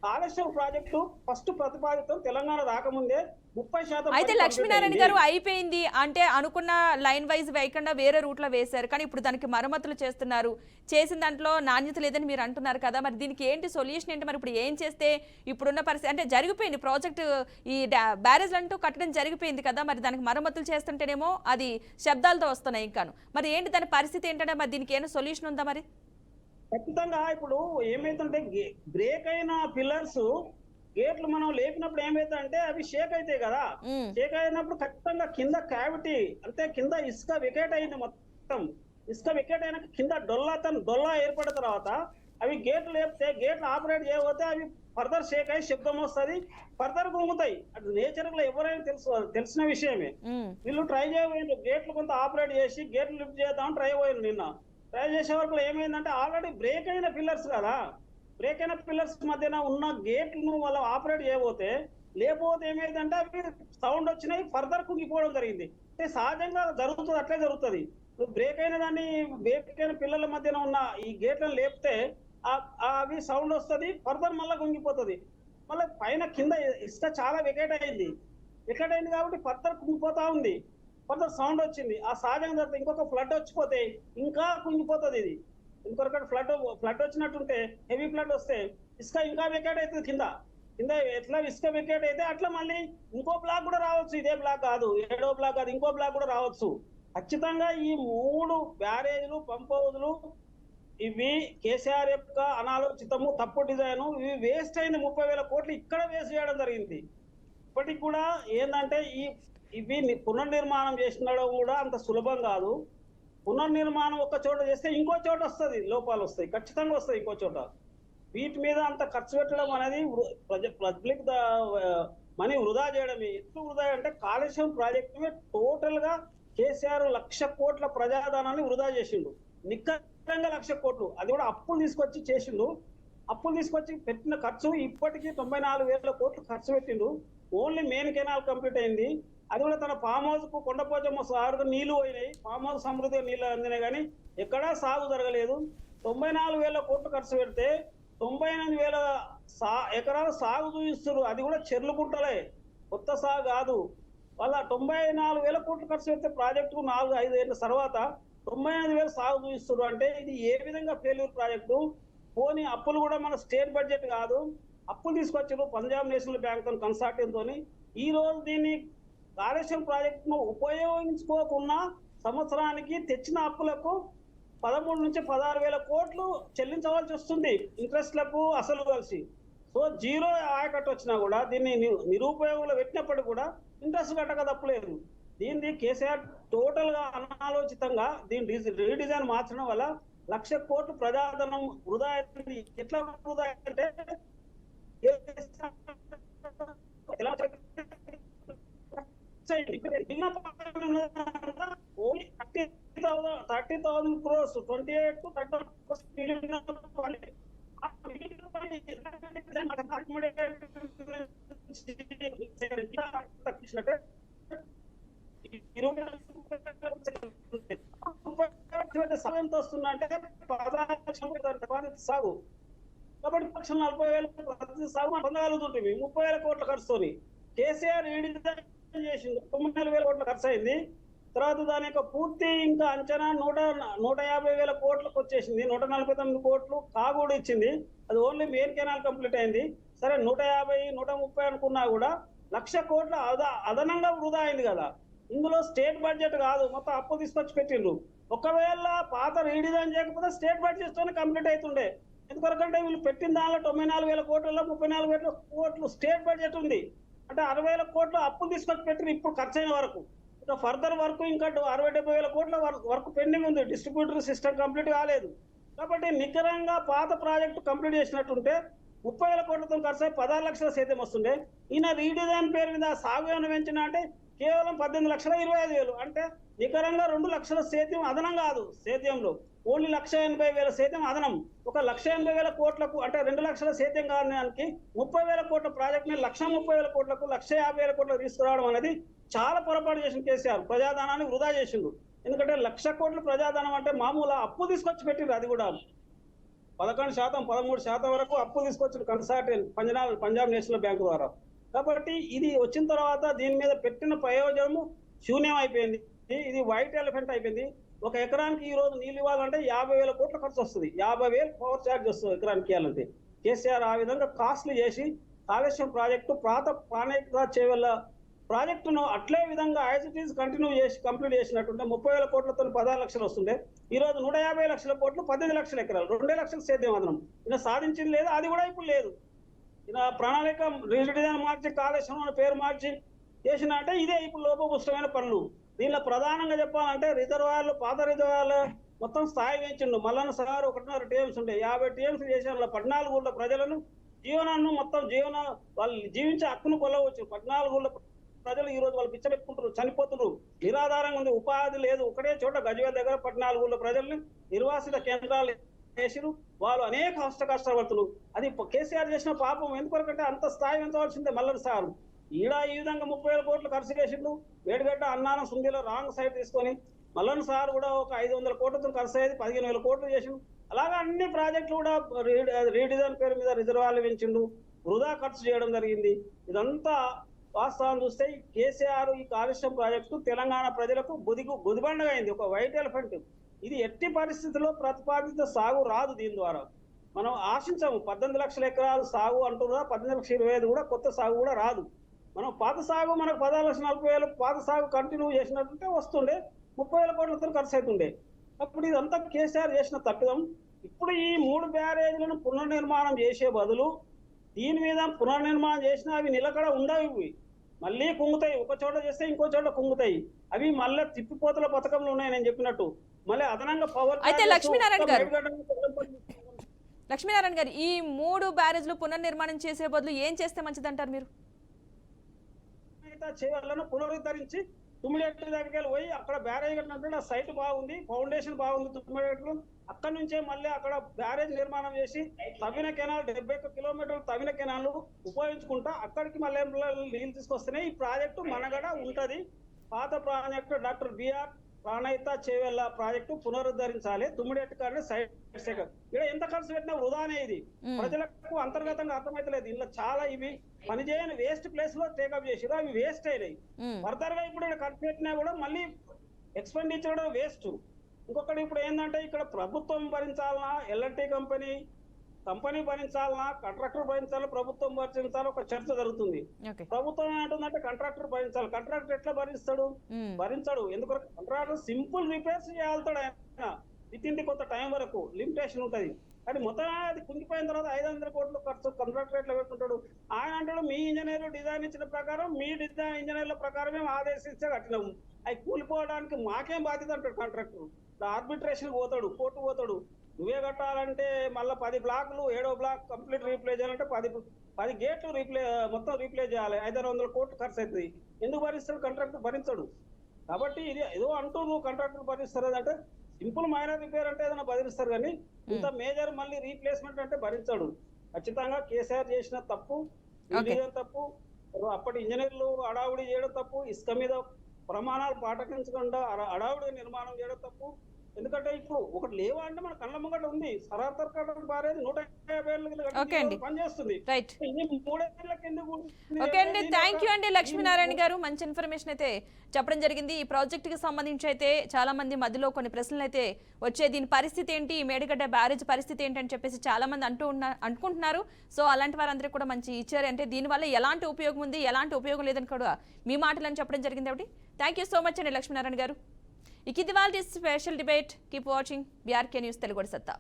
కాళేశ్వరం ప్రాజెక్టు ఫస్ట్ ప్రతిపాదితం తెలంగాణ రాకముందే 30%. అయితే లక్ష్మీనారాయణ గారు అయిపోయింది అంటే అనుకున్న లైన్ వైజ్ వేయకుండా వేరే రూట్ లో వేశారు, కానీ ఇప్పుడు దానికి మరమ్మతులు చేస్తున్నారు. చేసిన దాంట్లో నాణ్యత లేదని మీరు అంటున్నారు కదా, మరి దీనికి ఏంటి సొల్యూషన్ ఏంటి? మరి ఇప్పుడు ఏం చేస్తే ఇప్పుడున్న పరిస్థితి అంటే జరిగిపోయింది ప్రాజెక్ట్, ఈ బ్యారేజ్ అంటూ కట్టడం జరిగిపోయింది కదా, మరి దానికి మరమ్మతులు చేస్తుంటేనేమో అది శబ్దాలతో వస్తున్నాయి ఇంకాను. మరి ఏంటి దాని పరిస్థితి ఏంటంటే మరి దీనికి ఏమైనా సొల్యూషన్ ఉందా? మరి ఖచ్చితంగా ఇప్పుడు ఏమైతుంటే బ్రేక్ అయిన పిల్లర్స్ గేట్లు మనం లేపినప్పుడు ఏమైతుందంటే అవి షేక్ అవుతాయి కదా. షేక్ అయినప్పుడు ఖచ్చితంగా కింద క్యావిటీ అంటే కింద ఇసుక వికెట్ అయింది. మొత్తం ఇసుక వికెట్ అయినాక కింద డొల్లా ఏర్పడిన తర్వాత అవి గేట్లు లేపితే, గేట్లు ఆపరేట్ చేయకపోతే అవి ఫర్దర్ షేక్ అయ్యి శబ్దం వస్తుంది, ఫర్దర్ గుంగుతాయి. అది నేచర్ లో ఎవరైనా తెలిసిన విషయమే. వీళ్ళు ట్రై చేయబోయింది గేట్లు కొంత ఆపరేట్ చేసి గేట్లు లిఫ్ట్ చేద్దామని ట్రై అయ్యింది. నిన్న ట్రై చేసే వరకు ఏమైందంటే ఆల్రెడీ బ్రేక్ అయిన పిల్లర్స్ కదా, బ్రేక్ అయిన పిల్లర్స్ మధ్యన ఉన్న గేట్లను వాళ్ళు ఆపరేట్ చేయబోతే లేకపోతే ఏమైందంటే అవి సౌండ్ వచ్చినాయి, ఫర్దర్ కుంగిపోవడం జరిగింది. అంటే సహజంగా జరుగుతుంది, అట్లే జరుగుతుంది. బ్రేక్ అయిన దాన్ని బ్రేక్ అయిన పిల్లల మధ్యన ఉన్న ఈ గేట్లను లేపితే అవి సౌండ్ వస్తుంది, ఫర్దర్ మళ్ళీ కుంగిపోతుంది. మళ్ళీ పైన కింద ఇసుక చాలా వికెట్ అయింది కాబట్టి ఫర్దర్ కుంగిపోతా ఉంది, ఫర్దర్ సౌండ్ వచ్చింది. ఆ సహజంగా జరుగుతుంది. ఇంకొక ఫ్లడ్ వచ్చిపోతే ఇంకా కుంగిపోతుంది. ఇది ఇంకొకటి ఫ్లడ్ వచ్చినట్టుంటే హెవీ ఫ్లడ్ వస్తే ఇసుక ఇంకా వికెట్ అవుతుంది. కింద ఎట్లా ఇసుక వికెట్ అయితే అట్లా మళ్ళీ ఇంకో బ్లాక్ కూడా రావచ్చు. ఇదే బ్లాక్ కాదు, 7వ బ్లాక్ కాదు, ఇంకో బ్లాక్ కూడా రావచ్చు. ఖచ్చితంగా ఈ 3 బ్యారేజ్లు, పంప్ హౌజులు ఇవి కేసీఆర్ యొక్క అనాలోచితము, తప్పు డిజైన్. ఇవి వేస్ట్ అయింది. 30,000 కోట్లు ఇక్కడ వేస్ట్ చేయడం జరిగింది. ఇప్పటికి కూడా ఏంటంటే ఇవి పునర్నిర్మాణం చేసినడం కూడా అంత సులభం కాదు. పునర్నిర్మాణం ఒక చోట చేస్తే ఇంకో చోట వస్తుంది, లోపాలు వస్తాయి, ఖచ్చితంగా వస్తాయి ఇంకో చోట. వీటి మీద అంత ఖర్చు పెట్టడం అనేది పబ్లిక్ మనీ వృధా చేయడమే. ఎట్లు వృధా అంటే కాళేశ్వరం ప్రాజెక్టు టోటల్ గా కేసీఆర్ 1,00,000 కోట్ల ప్రజాధనాన్ని వృధా చేసిండు. నిక్కరంగా 1,00,000 కోట్లు, అది కూడా అప్పులు తీసుకొచ్చి చేసిండు. అప్పులు తీసుకొచ్చి పెట్టిన ఖర్చు ఇప్పటికీ 94,000 కోట్లు ఖర్చు పెట్టిండు. ఓన్లీ మెయిన్ కెనాల్ కంప్లీట్ అయింది. అది కూడా తన ఫామ్ హౌస్ కు కొండపోచమ్మ సారుగా నీళ్లు పోయినాయి, ఫామ్ హౌస్ సమృద్ధిగా నీళ్ళు అందినాయి, కానీ ఎక్కడా సాగు జరగలేదు. 94,000 కోట్లు ఖర్చు పెడితే 98,000 ఎకరాలు సాగు చూపిస్తారు. అది కూడా చెర్లుకుంటలే, కొత్త సాగు కాదు. వాళ్ళ 94,000 కోట్లు ఖర్చు పెడితే ప్రాజెక్టుకు 4-5 ఏళ్ళ తర్వాత 98,000 సాగు చూపిస్తారు. అంటే ఇది ఏ విధంగా ఫెయిల్యూర్ ప్రాజెక్టు? పోనీ అప్పులు కూడా మన స్టేట్ బడ్జెట్ కాదు, అప్పులు తీసుకొచ్చారు పంజాబ్ నేషనల్ బ్యాంక్ తో కన్సార్టియంతో. ఈ రోజు దీన్ని కాళేశ్వరం ప్రాజెక్టును ఉపయోగించుకోకుండా సంవత్సరానికి తెచ్చిన అప్పులకు 13 నుంచి 16 వేల కోట్లు చెల్లించవలసి వస్తుంది, ఇంట్రెస్ట్లకు అసలు కలిసి. సో జీరో ఆయకట్టు వచ్చినా కూడా దీన్ని నిరుపయోగంలో పెట్టినప్పటికీ కూడా ఇంట్రెస్ట్ కట్టక తప్పలేదు. దీన్ని కేసీఆర్ టోటల్ గా అనాలోచితంగా దీన్ని రీడిజైన్ మార్చడం వల్ల 1,00,000 కోట్లు ప్రజాధనం వృధా అయింది. ఎట్లా వృధా అంటే ఓన్లీ 30,000 crores 28 to 30 ఎంత వస్తుందంటే 16 సాగు కాబట్టి 1,40,000 ప్రతి సాగు మనం పొందగలుగుతుంటుంది 30,000 కోట్ల ఖర్చుతోని. కేసీఆర్ రీడిజైన్ చేసింది 9,000 కోట్ల ఖర్చు అయింది. తర్వాత దాని యొక్క పూర్తి ఇంకా అంచనా 150,000 కోట్లకు వచ్చేసింది. 149 కోట్లు కాగూడు ఇచ్చింది, అది ఓన్లీ మెయిన్ కెనాల్ కంప్లీట్ అయింది. సరే 150, 130 అనుకున్నా కూడా 1,00,000 కోట్ల అదనంగా వృధా అయింది కదా. ఇందులో స్టేట్ బడ్జెట్ కాదు, మొత్తం అప్పు తీసుకొచ్చి పెట్టిండ్రు. ఒకవేళ పాత రీడిజైన్ చేయకపోతే స్టేట్ బడ్జెట్ తోనే కంప్లీట్ అవుతుండే. ఎందుకంటే వీళ్ళు పెట్టిన దానిలో 94,000 కోట్లలో 34,000 కోట్లు స్టేట్ బడ్జెట్ ఉంది. అంటే 60,000 కోట్లు అప్పులు తీసుకొచ్చి పెట్టిండ్రు ఇప్పుడు ఖర్చు అయిన వరకు. ఇంకా ఫర్దర్ వర్క్ ఇంకా 60-70,000 కోట్ల వర్క్ పెండింగ్ ఉంది, డిస్ట్రిబ్యూటరీ సిస్టమ్ కంప్లీట్ కాలేదు. కాబట్టి నికరంగా పాత ప్రాజెక్టు కంప్లీట్ చేసినట్టుంటే 30,000 కోట్లతో ఖర్చు అయి 16 లక్షల సేద్యం వస్తుండే. ఈయన రీడిజైన్ పేరు మీద సాగు ఏమైనా పెంచినా అంటే కేవలం 18,25,000. అంటే నికరంగా 2 లక్షల సేద్యం అదనం కాదు, సేద్యంలో ఓన్లీ 1,80,000 సేద్యం అదనం. 1,80,000 కోట్లకు అంటే 2 లక్షల సేద్యం కావడానికి 30,000 కోట్ల ప్రాజెక్ట్ ని 1,30,000 కోట్లకు 150,000 కోట్లకు తీసుకురావడం అనేది చాలా పొరపాటు చేసిన కేసీఆర్. ప్రజాధనాన్ని వృధా చేసిండు. ఎందుకంటే 1,00,000 కోట్ల ప్రజాధనం అంటే మామూలు అప్పు తీసుకొచ్చి పెట్టిండ్రు, అది కూడా 11%, 13% వరకు అప్పు తీసుకొచ్చిన కన్సార్టియన్ పంజాబ్ నేషనల్ బ్యాంక్ ద్వారా. కాబట్టి ఇది వచ్చిన తర్వాత దీని మీద పెట్టిన ప్రయోజనము శూన్యం అయిపోయింది. ఇది వైట్ ఎలిఫెంట్ అయిపోయింది. ఒక ఎకరానికి ఈ రోజు నీళ్ళు ఇవ్వాలంటే 50,000 కోట్ల ఖర్చు వస్తుంది, 50,000 పవర్ ఛార్జ్ వస్తుంది ఎకరానికి ఇవ్వాలంటే. కేసీఆర్ ఆ విధంగా కాస్ట్లీ చేసి కాళేశ్వరం ప్రాజెక్టు ప్రాణహిత చేవెళ్ళ ప్రాజెక్టును అట్లే విధంగా యాజ్ ఇట్ ఈజ్ కంటిన్యూ చేసి కంప్లీట్ చేసినట్టుంటే 30,000 కోట్లతో 16 లక్షలు వస్తుండే. ఈ రోజు 150 లక్షల కోట్లు 18 లక్షల ఎకరాలు 2 లక్షల సేద్యం అదనం. ఈయన సాధించింది లేదు, అది కూడా ఇప్పుడు లేదు. ఈయన ప్రణాళిక రీడిజైన్ మార్చి కాళేశ్వరం అనే పేరు మార్చి చేసిన అంటే ఇదే ఇప్పుడు లోపభూష్టమైన పనులు. దీనిలో ప్రధానంగా చెప్పాలంటే రిజర్వాయర్లు, పాత రిజర్వాయర్లు మొత్తం స్థాయి పెంచిండు. మల్లన్న సార్ 1.5 TMs ఉండే 50 TMs చేసిన 14 ఊళ్ళ ప్రజలను జీవనాన్ని మొత్తం వాళ్ళు జీవించే హక్కును కొల్లవచ్చు. 14 ఊళ్ళ ప్రజలు ఈ రోజు వాళ్ళు పిచ్చబెట్టుకుంటారు, చనిపోతున్నారు, నిరాధారంగా ఉంది, ఉపాధి లేదు. ఒకటే చోట గజ్వేల్ దగ్గర 14 ఊళ్ళ ప్రజల్ని నిర్వాసిత కేంద్రాలు చేసిరు. వాళ్ళు అనేక కష్టపడుతున్నారు. అది కేసీఆర్ చేసిన పాపం. ఎందుకంటే అంత స్థాయి పెంచవలసిందే మల్లన్న సార్. ఈ విధంగా 30,000 కోట్లు ఖర్చు చేసిండు. వేడిగడ్డ అన్నానం సుందిలో రాంగ్ సైడ్ తీసుకొని మల్లన్న సార్ కూడా ఒక 500 కోట్లతో ఖర్చు అయ్యేది 15,000 కోట్లు చేసిండు. అలాగా అన్ని ప్రాజెక్టులు కూడా రీడిజైన్ పేరు మీద రిజర్వాయర్లు పెంచిండు, వృధా ఖర్చు చేయడం జరిగింది. ఇదంతా వాస్తవం చూస్తే కేసీఆర్ ఈ కాళేశ్వరం ప్రాజెక్టు తెలంగాణ ప్రజలకు బుదిబండగా అయింది, ఒక వైట్ ఎలిఫెంట్. ఇది ఎట్టి పరిస్థితుల్లో ప్రతిపాదిత సాగు రాదు. దీని ద్వారా మనం ఆశించాము 18 లక్షల ఎకరాలు సాగు అంటున్నా, 18,25,000 కూడా కొత్త సాగు కూడా రాదు. మనం పాత సాగు మనకు 16,40,000 పాత సాగు కంటిన్యూ చేసినట్టుంటే వస్తుండే 30,000 కోట్లతో ఖర్చు అవుతుండే. అప్పుడు ఇదంతా కేసీఆర్ చేసిన తప్పిదం. ఇప్పుడు ఈ 3 బ్యారేజీలను పునర్నిర్మాణం చేసే బదులు దీని మీద పునర్నిర్మాణం చేసినా అవి నిలకడ ఉండవు, ఇవి మళ్ళీ కుంగుతాయి. ఒక చోట చేస్తే ఇంకో చోట కుంగుతాయి. అవి మళ్ళీ తిప్పిపోతల పథకంలో ఉన్నాయి నేను చెప్పినట్టు. మళ్ళీ అదనంగా పవర్ అయితే లక్ష్మీనారాయణ గారు ఈ 3 బ్యారేజ్లు పునర్నిర్మాణం చేసే బదులు ఏం చేస్తే మంచిదంటారు మీరు? చేయాలను పునరుద్ధరించి తుమ్మిడేట్ల దగ్గరికి పోయి అక్కడ బ్యారేజ్ కట్టినట్టు ఆ సైట్ బాగుంది, ఫౌండేషన్ బాగుంది తుమ్మిడేట్లు. అక్కడ నుంచే మళ్ళీ అక్కడ బ్యారేజ్ నిర్మాణం చేసి తవ్విన కెనాల్ 71 కిలోమీటర్లు తవ్విన కెనాల్ ఉపయోగించుకుంటా అక్కడికి మళ్ళీ నీళ్ళు తీసుకొస్తేనే ఈ ప్రాజెక్టు మనగడ ఉంటది. పాత project doctor BR Pranahita Chevella project పునరుద్ధరించాలి. తుమ్మిడెట్టు కానీ సైడ్ సెకండ్ ఇక్కడ ఎంత ఖర్చు పెట్టినా వృధానే. ఇది ప్రజలకు అంతర్గతంగా అర్థమైతలేదు. ఇలా చాలా ఇవి పనిచేయని వేస్ట్ ప్లేస్ లో టేకప్ చేసిరు, అవి వేస్ట్ అయినాయి. ఫర్దర్ గా ఇప్పుడు ఖర్చు పెట్టినా కూడా మళ్ళీ ఎక్స్పెండిచర్ వేస్ట్. ఇంకొకటి ఇప్పుడు ఏంటంటే ఇక్కడ ప్రభుత్వం భరించాలన్నా, ఎల్ఎన్టీ కంపెనీ కంపెనీ భరించాలనా కాంట్రాక్టర్ భరించాలా ప్రభుత్వం భరించాలా ఒక చర్చ జరుగుతుంది. ఓకే. ప్రభుత్వం ఏమంటుందంటే కాంట్రాక్టర్ భరించాలి. కాంట్రాక్టర్ ఎట్లా భరిస్తాడు? భరించడు. ఎందుకంటే కాంట్రాక్టర్ సింపుల్ రిపేర్స్ చేయాలతాడు ఆయన విత్ ఇన్ కొంత టైం వరకు లిమిటేషన్ ఉంటది. కానీ మొత్తం అది కుంగిపోయిన తర్వాత 500 కోట్లు ఖర్చు కాంట్రాక్టర్ ఎట్లా పెట్టుకుంటాడు? ఆయన అంటాడు మీ ఇంజనీర్ డిజైన్ ఇచ్చిన ప్రకారం మీ డిజైన్ ఇంజనీర్ల ప్రకారం మేము ఆదేశిస్తే కట్టినాము, అవి కూలిపోవడానికి మాకేం బాధ్యత అంటాడు కాంట్రాక్టర్. ఆర్బిట్రేషన్ పోతాడు, కోర్టు పోతాడు. నువ్వే కట్టాలంటే మళ్ళీ 10 బ్లాకులు 7వ బ్లాక్ కంప్లీట్ రీప్లేస్ చేయాలంటే 10 గేట్లు మొత్తం రీప్లేస్ చేయాలి. 500 కోట్లు ఖర్చు అవుతుంది. ఎందుకు భరిస్తాడు? కాంట్రాక్టర్ భరించడు. కాబట్టి ఇది ఏదో అంటూ నువ్వు కాంట్రాక్టర్ భరిస్తారు అంటే సింపుల్ మైనర్ రిపేర్ అంటే ఏదైనా భరిస్తారు, కానీ ఇంత మేజర్ మళ్ళీ రీప్లేస్మెంట్ అంటే భరించాడు. ఖచ్చితంగా కేసీఆర్ చేసిన తప్పు, ఇంజనీర్ తప్పు, అప్పటి ఇంజనీర్లు అడావుడి చేయడం తప్పు, ఇసుక మీద ప్రమాణాలు పాటించకుండా అడావుడి నిర్మాణం చేయడం తప్పు. ఎందుకంటే ఇప్పుడు ఒకటి లేవా అంటే మన కళ్ళ ముంగట ఉంది. సరాసర్ కట్టడం బారేది 150 ఏళ్ళు పనిచేస్తుంది. ఓకే అండి, థ్యాంక్ యూ అండి లక్ష్మీనారాయణ గారు. మంచి ఇన్ఫర్మేషన్ అయితే చెప్పడం జరిగింది. ఈ ప్రాజెక్ట్ కి సంబంధించి అయితే చాలా మంది మధ్యలో కొన్ని ప్రశ్నలు అయితే వచ్చే, దీని పరిస్థితి ఏంటి, ఈ మేడిగడ్డ బ్యారేజ్ పరిస్థితి ఏంటి అని చెప్పేసి చాలా మంది అనుకుంటున్నారు. సో అలాంటి వారందరికీ కూడా మంచి ఇచ్చారు. అంటే దీనివల్ల ఎలాంటి ఉపయోగం ఉంది, ఎలాంటి ఉపయోగం లేదని కూడా మీ మాటలని చెప్పడం జరిగింది. కాబట్టి థ్యాంక్ యూ సో మచ్ అండి లక్ష్మీనారాయణ గారు. ఇది వాళ్ళ special debate. Keep watching BRK news Telugu సత్తా.